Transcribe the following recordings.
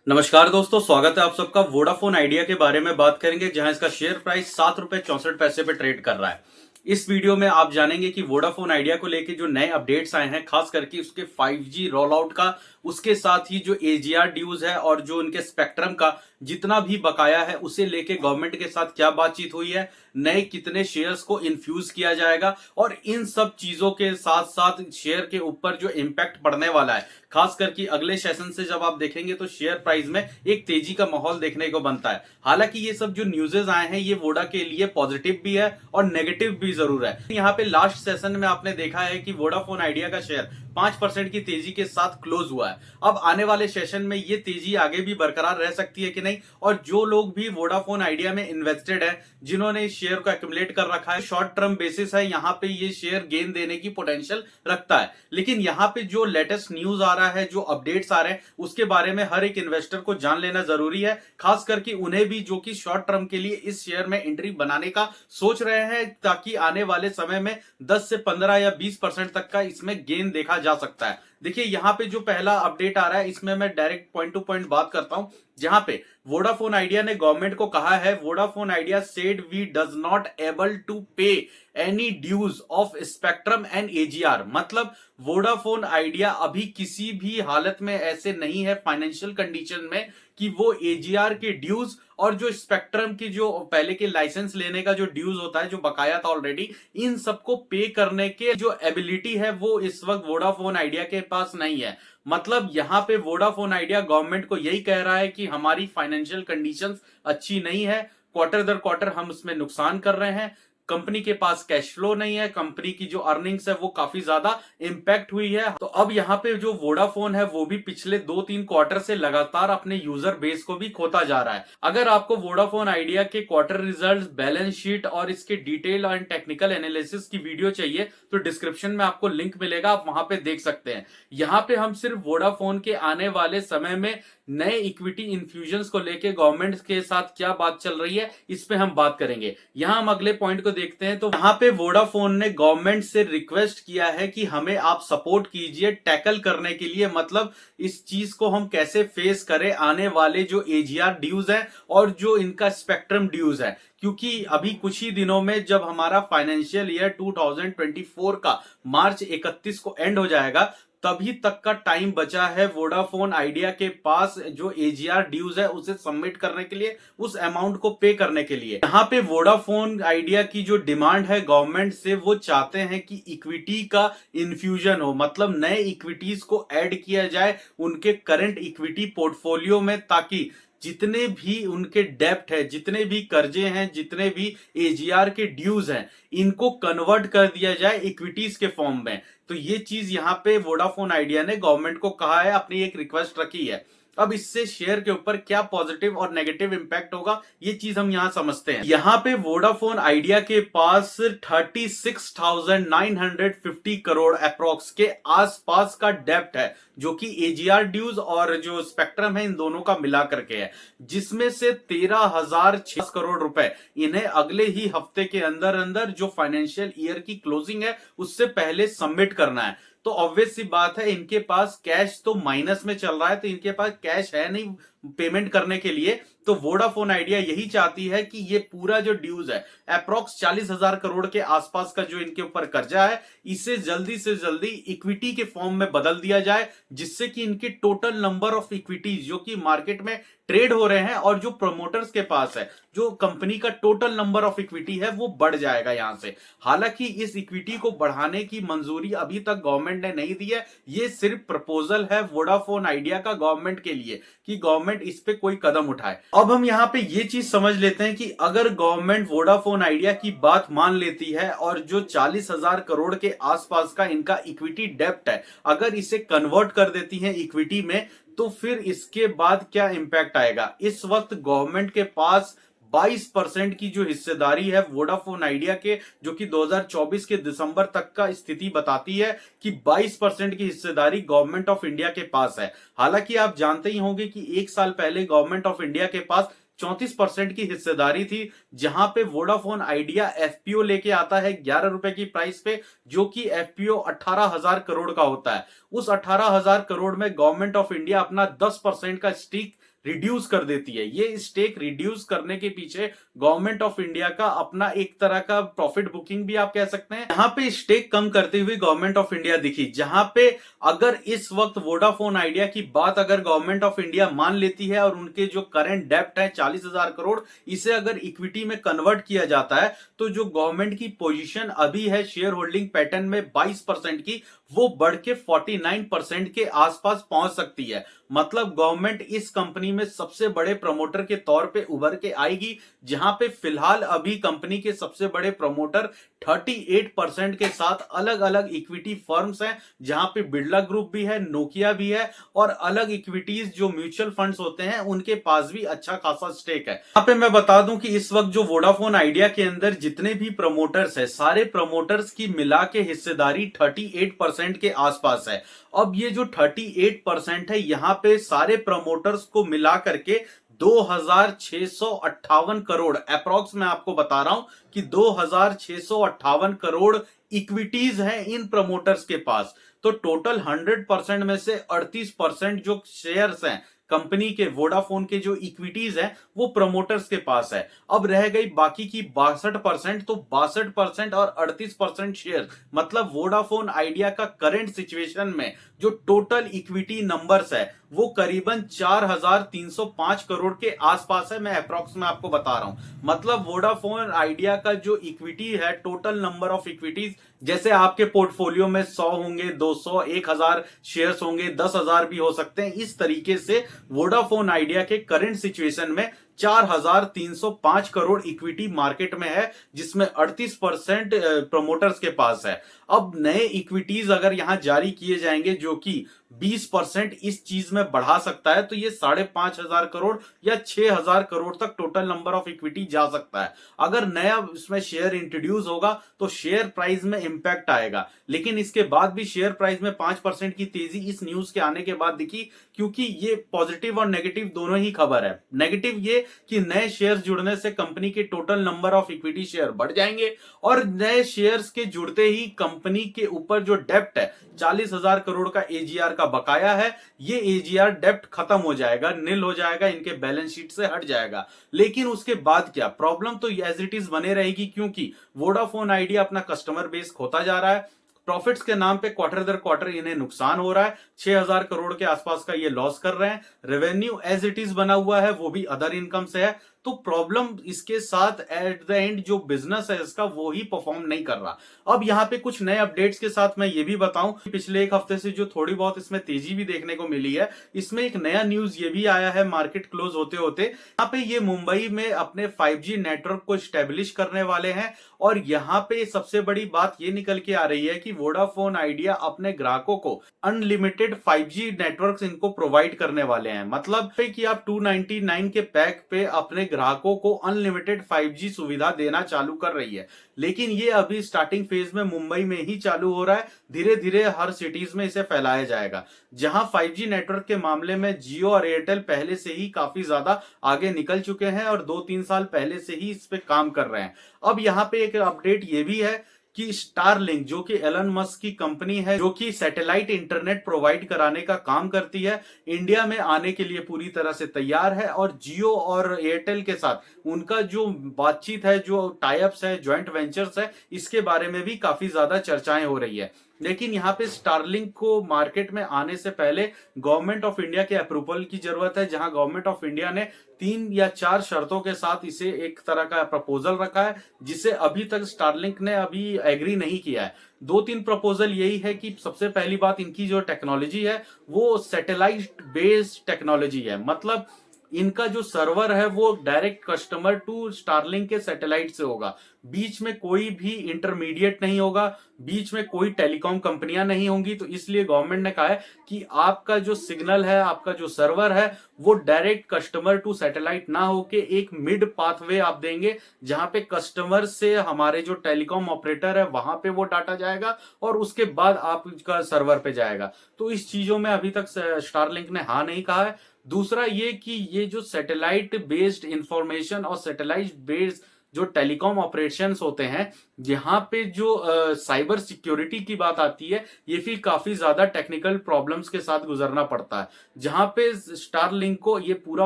नमस्कार दोस्तों, स्वागत है आप सबका। वोडाफोन आइडिया के बारे में बात करेंगे, जहां इसका शेयर प्राइस ₹7.64 पे ट्रेड कर रहा है। इस वीडियो में आप जानेंगे कि वोडाफोन आइडिया को लेके जो नए अपडेट्स आए हैं, खास करके उसके 5G रोल आउट का, उसके साथ ही जो एजीआर ड्यूज है और जो उनके स्पेक्ट्रम का जितना भी बकाया है, उसे लेके गवर्नमेंट के साथ क्या बातचीत हुई है, नए कितने शेयर्स को इन्फ्यूज किया जाएगा, और इन सब चीजों के साथ साथ शेयर के ऊपर जो इम्पैक्ट पड़ने वाला है, खास करके अगले सेशन से जब आप देखेंगे तो शेयर प्राइस में एक तेजी का माहौल देखने को बनता है। हालांकि ये सब जो न्यूज़ेस आए हैं, ये वोडा के लिए पॉजिटिव भी है और नेगेटिव भी जरूर है। यहाँ पे लास्ट सेशन में आपने देखा है कि वोडाफोन आइडिया का शेयर 5% की तेजी के साथ क्लोज हुआ है। अब आने वाले सेशन में ये तेजी आगे भी बरकरार रह सकती है कि नहीं, और जो लोग भी वोडाफोन आइडिया में इन्वेस्टेड है, जिन्होंने इस शेयर को एक्यूमुलेट कर रखा है, शॉर्ट टर्म बेसिस है, यहाँ पे ये शेयर गेन देने की पोटेंशियल रखता है। लेकिन यहाँ पे जो लेटेस्ट न्यूज आ रहा है, जो अपडेट्स आ रहे हैं, उसके बारे में हर एक इन्वेस्टर को जान लेना जरूरी है, खास करके उन्हें भी जो कि शॉर्ट टर्म के लिए इस शेयर में एंट्री बनाने का सोच रहे हैं, ताकि आने वाले समय में 10 से 15 या 20% तक का इसमें गेन देखा जा सकता है। देखिए, यहाँ पे जो पहला अपडेट आ रहा है, इसमें मैं डायरेक्ट पॉइंट टू पॉइंट बात करता हूं, जहां पे वोडाफोन आइडिया ने गवर्नमेंट को कहा है, Vodafone Idea said we does not able to pay any dues of spectrum and AGR. मतलब वोडाफोन आइडिया अभी किसी भी हालत में ऐसे नहीं है फाइनेंशियल कंडीशन में कि वो एजीआर के ड्यूज और जो स्पेक्ट्रम की जो पहले के लाइसेंस लेने का जो ड्यूज होता है, जो बकाया था ऑलरेडी, इन सबको पे करने के जो एबिलिटी है, वो इस वक्त वोडाफोन आइडिया के पास नहीं है। मतलब यहाँ पे वोडाफोन आइडिया गवर्नमेंट को यही कह रहा है कि हमारी फाइनेंशियल कंडीशंस अच्छी नहीं है, क्वार्टर दर क्वार्टर हम उसमें नुकसान कर रहे हैं, कंपनी के पास कैश फ्लो नहीं है, कंपनी की जो अर्निंग्स है वो काफी ज्यादा इंपैक्ट हुई है। तो अब यहाँ पे जो वोडाफोन है, वो भी पिछले 2-3 क्वार्टर से लगातार अपने यूजर बेस को भी खोता जा रहा है। अगर आपको वोडाफोन आइडिया के क्वार्टर रिजल्ट, बैलेंस शीट और इसके डिटेल एंड टेक्निकल एनालिसिस की वीडियो चाहिए तो डिस्क्रिप्शन में आपको लिंक मिलेगा, आप वहां पे देख सकते हैं। यहाँ पे हम सिर्फ वोडाफोन के आने वाले समय में नए इक्विटी इन्फ्यूजन्स को लेके गवर्नमेंट के साथ क्या बात चल रही है, इस पे हम बात करेंगे। यहां हम अगले पॉइंट को देखते हैं, तो वहां पे वोडाफोन ने गवर्नमेंट से रिक्वेस्ट किया है कि हमें आप सपोर्ट कीजिए टैकल करने के लिए, मतलब इस चीज को हम कैसे फेस करें, आने वाले जो एजीआर ड्यूज है और जो इनका स्पेक्ट्रम ड्यूज है। क्योंकि अभी कुछ ही दिनों में जब हमारा फाइनेंशियल ईयर 2024 का मार्च 31 को एंड हो जाएगा, तभी तक का टाइम बचा है वोडाफोन आइडिया के पास जो एजीआर ड्यूज है उसे सबमिट करने के लिए, उस अमाउंट को पे करने के लिए। यहाँ पे वोडाफोन आइडिया की जो डिमांड है गवर्नमेंट से, वो चाहते हैं कि इक्विटी का इन्फ्यूजन हो, मतलब नए इक्विटीज को ऐड किया जाए उनके करंट इक्विटी पोर्टफोलियो में, ताकि जितने भी उनके डेप्ट है, जितने भी कर्जे हैं, जितने भी एजीआर के ड्यूज हैं, इनको कन्वर्ट कर दिया जाए इक्विटीज के फॉर्म में। तो ये चीज यहाँ पे वोडाफोन आइडिया ने गवर्नमेंट को कहा है, अपनी एक रिक्वेस्ट रखी है। अब इससे शेयर के ऊपर क्या पॉजिटिव और नेगेटिव इंपैक्ट होगा, ये चीज हम यहां समझते हैं। यहाँ पे वोडाफोन आइडिया के पास 36,950 करोड़ अप्रोक्स के आसपास का डेप्ट है, जो कि एजीआर ड्यूज और जो स्पेक्ट्रम है, इन दोनों का मिला करके है, जिसमें से 13,006 करोड़ रुपए इन्हें अगले ही हफ्ते के अंदर अंदर जो फाइनेंशियल ईयर की क्लोजिंग है उससे पहले सबमिट करना है। तो ऑब्वियस सी बात है, इनके पास कैश तो माइनस में चल रहा है, तो इनके पास कैश है नहीं पेमेंट करने के लिए। तो वोडाफोन आइडिया यही चाहती है कि ये पूरा जो ड्यूज है, अप्रोक्स 40,000 करोड़ के आसपास का जो इनके ऊपर कर्जा है, इसे जल्दी से जल्दी इक्विटी के फॉर्म में बदल दिया जाए, जिससे कि इनके टोटल नंबर ऑफ इक्विटीज जो कि मार्केट में ट्रेड हो रहे हैं और जो प्रमोटर्स के पास है, जो कंपनी का टोटल नंबर ऑफ इक्विटी है, वो बढ़ जाएगा यहां से। हालांकि इस इक्विटी को बढ़ाने की मंजूरी अभी तक गवर्नमेंट ने नहीं दी है, ये सिर्फ प्रपोजल है वोडाफोन आइडिया का गवर्नमेंट के लिए कि गवर्नमेंट इस पे कोई कदम उठाए। अब हम यहाँ पे ये चीज समझ लेते हैं कि अगर गवर्नमेंट वोडाफोन आइडिया की बात मान लेती है और जो 40,000 करोड़ के आसपास का इनका इक्विटी डेप्ट है, अगर इसे कन्वर्ट कर देती है इक्विटी में, तो फिर इसके बाद क्या इंपैक्ट आएगा। इस वक्त गवर्नमेंट के पास 22% की जो हिस्सेदारी है वोडाफोन आइडिया के, जो कि 2024 के दिसंबर तक का स्थिति बताती है कि 22% की हिस्सेदारी गवर्नमेंट ऑफ इंडिया के पास है। हालांकि आप जानते ही होंगे कि एक साल पहले गवर्नमेंट ऑफ इंडिया के पास 34% की हिस्सेदारी थी, जहां पे वोडाफोन आइडिया एफपीओ लेके आता है 11 रुपए की प्राइस पे, जो कि एफपीओ 18,000 करोड़ का होता है। उस 18,000 करोड़ में गवर्नमेंट ऑफ इंडिया अपना 10% का स्टेक रिड्यूस कर देती है। ये स्टेक रिड्यूस करने के पीछे गवर्नमेंट ऑफ इंडिया का अपना एक तरह का प्रॉफिट बुकिंग भी आप कह सकते हैं। यहाँ पे स्टेक कम करती हुई गवर्नमेंट ऑफ इंडिया दिखी, जहां पे अगर इस वक्त वोडाफोन आइडिया की बात अगर गवर्नमेंट ऑफ इंडिया मान लेती है और उनके जो करंट डेप्ट है 40,000 करोड़, इसे अगर इक्विटी में कन्वर्ट किया जाता है तो जो गवर्नमेंट की पोजीशन अभी है शेयर होल्डिंग पैटर्न में 22% की, वो बढ़ के 49% के आसपास पहुंच सकती है। मतलब गवर्नमेंट इस कंपनी में सबसे बड़े प्रमोटर के तौर पे उभर के आएगी, जहां पे फिलहाल अभी कंपनी के सबसे बड़े प्रमोटर 38% के साथ अलग अलग इक्विटी फर्म्स हैं, जहां पे बिरला ग्रुप भी है, नोकिया भी है और अलग इक्विटीज जो म्यूचुअल फंड्स होते हैं उनके पास भी अच्छा खासा स्टेक है। यहाँ पे मैं बता दूं कि इस वक्त जो वोडाफोन आइडिया के अंदर जितने भी प्रमोटर्स है, सारे प्रमोटर्स की मिला के हिस्सेदारी 38% के आसपास है। अब ये जो 38% है, यहां पे सारे प्रमोटर्स को मिला करके 2658 करोड़ अप्रॉक्स मैं आपको बता रहा हूं कि 2658 करोड़ इक्विटीज हैं इन प्रमोटर्स के पास। तो टोटल 100% में से 38% जो शेयर्स हैं कंपनी के, वोडाफोन के जो इक्विटीज हैं वो प्रमोटर्स के पास है। अब रह गई बाकी की 62%, तो 62% और 38% शेयर, मतलब वोडाफोन आइडिया का करंट सिचुएशन में जो टोटल इक्विटी नंबर्स है वो करीबन 4,305 करोड़ के आसपास है। मैं अप्रॉक्स में आपको बता रहा हूं। मतलब वोडाफोन आइडिया का जो इक्विटी है, टोटल नंबर ऑफ इक्विटीज, जैसे आपके पोर्टफोलियो में 100 होंगे, 200, 1,000 शेयर्स होंगे, 10,000 भी हो सकते हैं। इस तरीके से वोडाफोन आइडिया के करंट सिचुएशन में 4,305 करोड़ इक्विटी मार्केट में है, जिसमें 38% प्रमोटर्स के पास है। अब नए इक्विटीज अगर यहां जारी किए जाएंगे जो कि 20% इस चीज में बढ़ा सकता है, तो ये 5,500 करोड़ या 6,000 करोड़ तक टोटल नंबर ऑफ इक्विटी जा सकता है। अगर नया इसमें शेयर इंट्रोड्यूस होगा तो शेयर प्राइस में इंपैक्ट आएगा, लेकिन इसके बाद भी शेयर प्राइस में 5% की तेजी इस न्यूज के आने के बाद दिखी, क्योंकि ये पॉजिटिव और नेगेटिव दोनों ही खबर है। नेगेटिव ये कि नए शेयर जुड़ने से कंपनी के total number of equity share बढ़ जाएंगे और नए शेयर्स के जुड़ते ही कंपनी के ऊपर जो डेप्ट है 40,000 करोड़ का एजीआर का बकाया है, ये एजीआर डेप्ट खत्म हो जाएगा, नील हो जाएगा, इनके बैलेंस शीट से हट जाएगा। लेकिन उसके बाद क्या प्रॉब्लम तो एज इट इज बने रहेगी, क्योंकि वोडाफोन आइडिया अपना कस्टमर बेस खोता जा रहा है। प्रॉफिट्स के नाम पे क्वार्टर दर क्वार्टर इन्हें नुकसान हो रहा है, 6,000 करोड़ के आसपास का ये लॉस कर रहे हैं। रेवेन्यू एज इट इज बना हुआ है, वो भी अदर इनकम से है। तो प्रॉब्लम इसके साथ एट द एंड जो बिजनेस है इसका वो ही परफॉर्म नहीं कर रहा। अब यहाँ पे कुछ नए अपडेट्स के साथ मैं ये भी बताऊं, पिछले एक हफ्ते से जो थोड़ी बहुत इसमें तेजी भी देखने को मिली है, इसमें एक नया न्यूज ये भी आया है मार्केट क्लोज होते होते। यहाँ पे ये मुंबई में अपने 5G नेटवर्क को स्टेब्लिश करने वाले हैं और यहाँ पे सबसे बड़ी बात ये निकल के आ रही है कि वोडाफोन आइडिया अपने ग्राहकों को अनलिमिटेड 5G नेटवर्क इनको प्रोवाइड करने वाले हैं। मतलब कि आप 299 के पैक पे अपने ग्राहकों को अनलिमिटेड 5G सुविधा देना चालू कर रही है। लेकिन ये अभी स्टार्टिंग फेज में मुंबई में ही चालू हो रहा है, धीरे धीरे हर सिटीज में इसे फैलाया जाएगा। जहां 5G नेटवर्क के मामले में जियो और एयरटेल पहले से ही काफी ज्यादा आगे निकल चुके हैं और 2-3 साल पहले से ही इस पे काम कर रहे हैं। अब यहाँ पे एक अपडेट ये भी है कि स्टारलिंक, जो कि एलन मस्क की कंपनी है, जो कि सैटेलाइट इंटरनेट प्रोवाइड कराने का काम करती है, इंडिया में आने के लिए पूरी तरह से तैयार है। और जियो और एयरटेल के साथ उनका जो बातचीत है, जो टाइप्स है, ज्वाइंट वेंचर्स है, इसके बारे में भी काफी ज्यादा चर्चाएं हो रही है। लेकिन यहाँ पे स्टारलिंक को मार्केट में आने से पहले गवर्नमेंट ऑफ इंडिया के अप्रूवल की जरूरत है, जहां गवर्नमेंट ऑफ इंडिया ने 3 या 4 शर्तों के साथ इसे एक तरह का प्रपोजल रखा है, जिसे अभी तक स्टारलिंक ने अभी एग्री नहीं किया है। 2-3 प्रपोजल यही है कि सबसे पहली बात, इनकी जो टेक्नोलॉजी है वो सैटेलाइट बेस्ड टेक्नोलॉजी है। मतलब इनका जो सर्वर है वो डायरेक्ट कस्टमर टू स्टारलिंक के सैटेलाइट से होगा, बीच में कोई भी इंटरमीडिएट नहीं होगा, बीच में कोई टेलीकॉम कंपनियां नहीं होंगी। तो इसलिए गवर्नमेंट ने कहा है कि आपका जो सिग्नल है, आपका जो सर्वर है, वो डायरेक्ट कस्टमर टू सैटेलाइट ना होके एक मिड पाथवे आप देंगे, जहां पे कस्टमर से हमारे जो टेलीकॉम ऑपरेटर है वहां पे वो डाटा जाएगा और उसके बाद आपका सर्वर पे जाएगा। तो इस चीजों में अभी तक स्टारलिंक ने हाँ नहीं कहा है। दूसरा ये कि ये जो सैटेलाइट बेस्ड इंफॉर्मेशन और सैटेलाइट बेस्ड जो टेलीकॉम ऑपरेशंस होते हैं, यहाँ पे जो साइबर सिक्योरिटी की बात आती है, ये भी काफी ज्यादा टेक्निकल प्रॉब्लम्स के साथ गुजरना पड़ता है, जहां पे स्टारलिंक को ये पूरा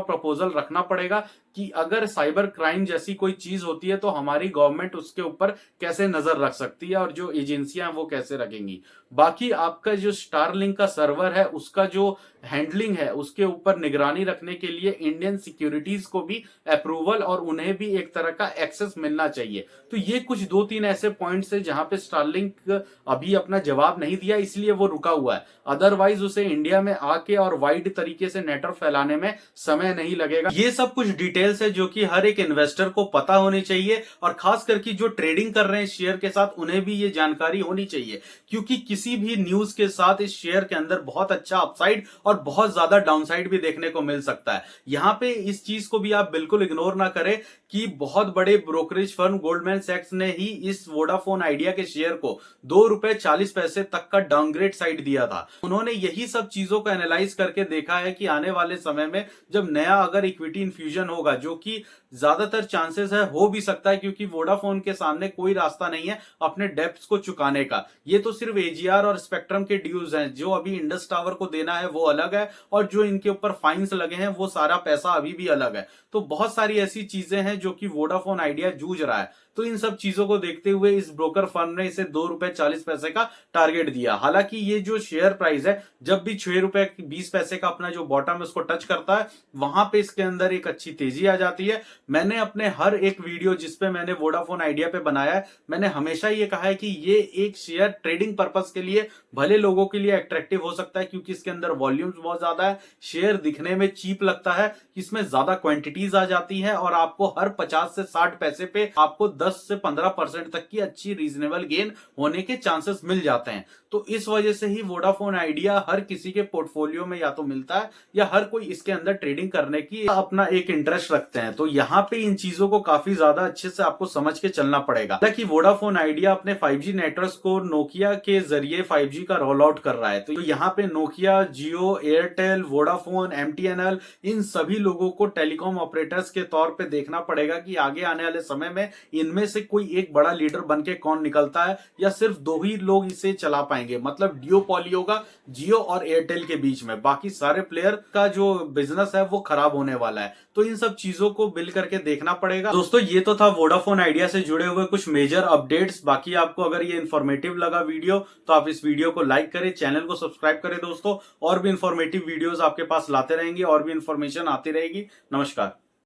प्रपोजल रखना पड़ेगा कि अगर साइबर क्राइम जैसी कोई चीज होती है तो हमारी गवर्नमेंट उसके ऊपर कैसे नजर रख सकती है और जो एजेंसियां हैं वो कैसे रखेंगी। बाकी आपका जो स्टारलिंक का सर्वर है उसका जो हैंडलिंग है उसके ऊपर निगरानी रखने के लिए इंडियन सिक्योरिटीज को भी अप्रूवल और उन्हें भी एक तरह का एक्सेस मिलना चाहिए। तो ये कुछ 2-3 ऐसे पॉइंट्स है जहां पे स्टारलिंक अभी अपना जवाब नहीं दिया, इसलिए वो रुका हुआ है। अदरवाइज उसे इंडिया में आके और वाइड तरीके से नेटवर्क फैलाने में समय नहीं लगेगा। ये सब कुछ डिटेल्स है जो कि हर एक इन्वेस्टर को पता होनी चाहिए, और खास करके जो ट्रेडिंग कर रहे हैं शेयर के साथ उन्हें भी ये जानकारी होनी चाहिए, क्योंकि किसी भी न्यूज के साथ इस शेयर के अंदर बहुत अच्छा अपसाइड और बहुत ज्यादा डाउनसाइड भी देखने को मिल सकता है। यहां पे इस चीज को भी आप बिल्कुल इग्नोर ना करें कि बहुत बड़े ब्रोकरेज फर्म गोल्डमैन सैक्स ने ही इस वोडाफोन आइडिया के शेयर को ₹2.40 तक का डाउनग्रेड साइड दिया था। उन्होंने यही सब चीजों को एनालाइज करके देखा है कि आने वाले समय में जब नया अगर इक्विटी इन्फ्यूजन होगा, जो कि ज्यादातर चांसेस है हो भी सकता है, क्योंकि वोडाफोन के सामने कोई रास्ता नहीं है अपने डेप्स को चुकाने का। ये तो सिर्फ एजीआर और स्पेक्ट्रम के ड्यूज हैं, जो अभी इंडस टावर को देना है वो अलग है, और जो इनके ऊपर फाइन्स लगे हैं वो सारा पैसा अभी भी अलग है। तो बहुत सारी ऐसी चीजें हैं जो कि वोडाफोन आइडिया जूझ रहा है। तो इन सब चीजों को देखते हुए इस ब्रोकर फर्म ने इसे ₹2.40 का टारगेट दिया। हालांकि ये जो शेयर प्राइस है, जब भी ₹6.20 का अपना जो बॉटम है उसको टच करता है, वहां पे इसके अंदर एक अच्छी तेजी आ जाती है। मैंने अपने हर एक वीडियो जिसपे मैंने वोडाफोन आइडिया पे बनाया है, मैंने हमेशा ये कहा है कि ये एक शेयर ट्रेडिंग पर्पस के लिए भले लोगों के लिए अट्रैक्टिव हो सकता है, क्योंकि इसके अंदर वॉल्यूम्स बहुत ज्यादा है, शेयर दिखने में चीप लगता है, इसमें ज्यादा क्वांटिटीज आ जाती है, और आपको हर 50 से 60 पैसे पे आपको 10 से 15% तक की अच्छी रीजनेबल गेन होने के चांसेस मिल जाते हैं। तो इस वजह से ही वोडाफोन आइडिया हर किसी के पोर्टफोलियो में या तो मिलता है, या हर कोई इसके अंदर ट्रेडिंग करने की अपना एक इंटरेस्ट रखते हैं। तो यहाँ पे इन चीजों को काफी ज्यादा अच्छे से आपको समझ के चलना पड़ेगा। हालांकि वोडाफोन आइडिया अपने 5G नेटवर्क को नोकिया के जरिए 5G का रोल आउट कर रहा है। तो यहाँ पे नोकिया, जियो, एयरटेल, वोडाफोन, MTNL, इन सभी लोगों को टेलीकॉम ऑपरेटर्स के तौर पे देखना पड़ेगा कि आगे आने वाले समय में इनमें से कोई एक बड़ा लीडर बन के कौन निकलता है, या सिर्फ 2 ही लोग इसे चला पाएंगे। मतलब डियोपॉली होगा जियो और एयरटेल के बीच में, बाकी सारे प्लेयर का जो बिजनेस है वो खराब होने वाला है। तो इन सब चीजों को बिल करके देखना पड़ेगा। दोस्तों, ये तो था वोडाफोन आइडिया से जुड़े हुए कुछ मेजर अपडेट्स। बाकी आपको अगर ये इन्फॉर्मेटिव लगा वीडियो तो आप इस वीडियो को लाइक करें, चैनल को सब्सक्राइब करें दोस्तों। और भी इन्फॉर्मेटिव वीडियोस आपके पास लाते रहेंगे, और भी इन्फॉर्मेशन आती रहेगी। नमस्कार।